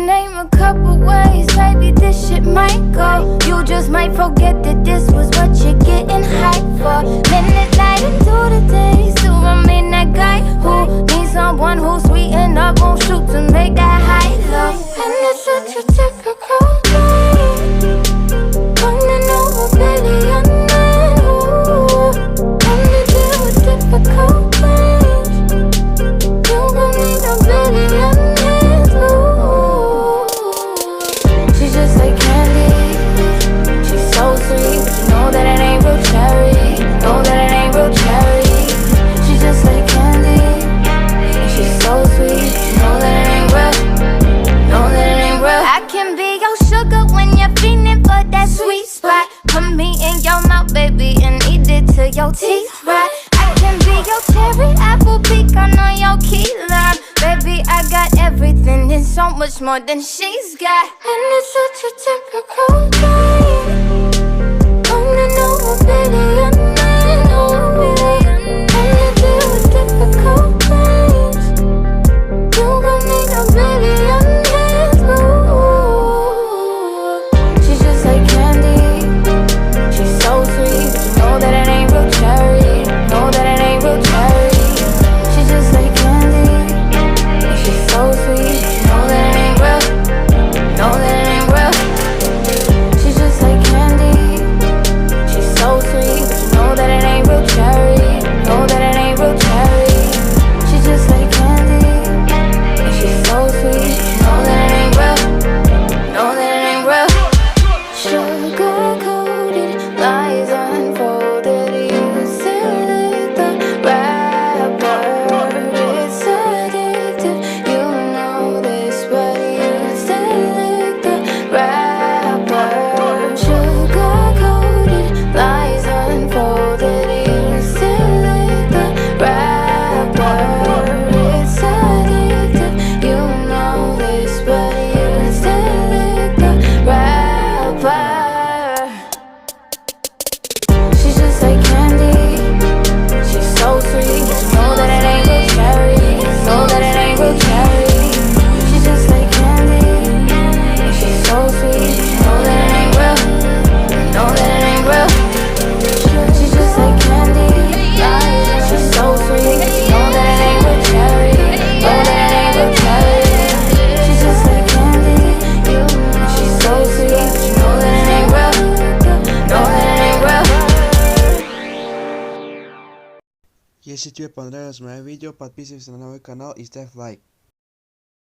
name a couple ways, baby, this shit might go. You just might forget that this was what you're getting hyped for. Minute light into the day, still I mean that guy who needs someone who's sweeten up, won't shoot to make that high low. And it's such a typical day, coming over billion men, ooh. And the deal with difficult things, you gon' need a billion men, ooh. She's just like candy, she's so sweet, but you know that it ain't real cherry, know that it ain't real cherry. She's just like candy, and she's so sweet, but you know that it ain't real, know that it ain't real. I can be your sugar when you're feeling for that sweet spot. Put me in your mouth, baby, and eat it till your teeth rot. I can be your cherry apple pecan on your key lime. Baby, I got everything and so much more than she's got. And it's such a typical day, coming over billion men, ooh. And the deal with difficult things, you gon' need a billion men, ooh. She's just like candy, she's so sweet, but you know that it ain't real cherry, know that it ain't real cherry. She's just like candy, and she's so sweet, but you know that it ain't real, know that it ain't real. She's just like candy, she's so sweet, but you know that it ain't real cherry, know that it ain't real cherry. She's just like candy, and she's so sweet, but you know that it ain't real, know that it ain't real. Sugar-coated lies unfolded, you still lick the wrapper. It's addictive, you know this, but you still lick the wrapper. Sugar-coated lies unfolded, you still lick the wrapper. It's addictive, you know this, but you still lick the wrapper. She's just like candy, she's so sweet, but you know that it ain't real cherry, know that it ain't real cherry. She's just like candy, and she's so sweet, but you know that it ain't real, know that it ain't real. She's just like candy, she's so sweet, but you know that it ain't real cherry, know that it ain't real cherry. She's just like candy, and she's so sweet, but you know that it ain't real, know that it ain't real. Если тебе понравилось мое видео, подписывайся на мой канал и ставь лайк.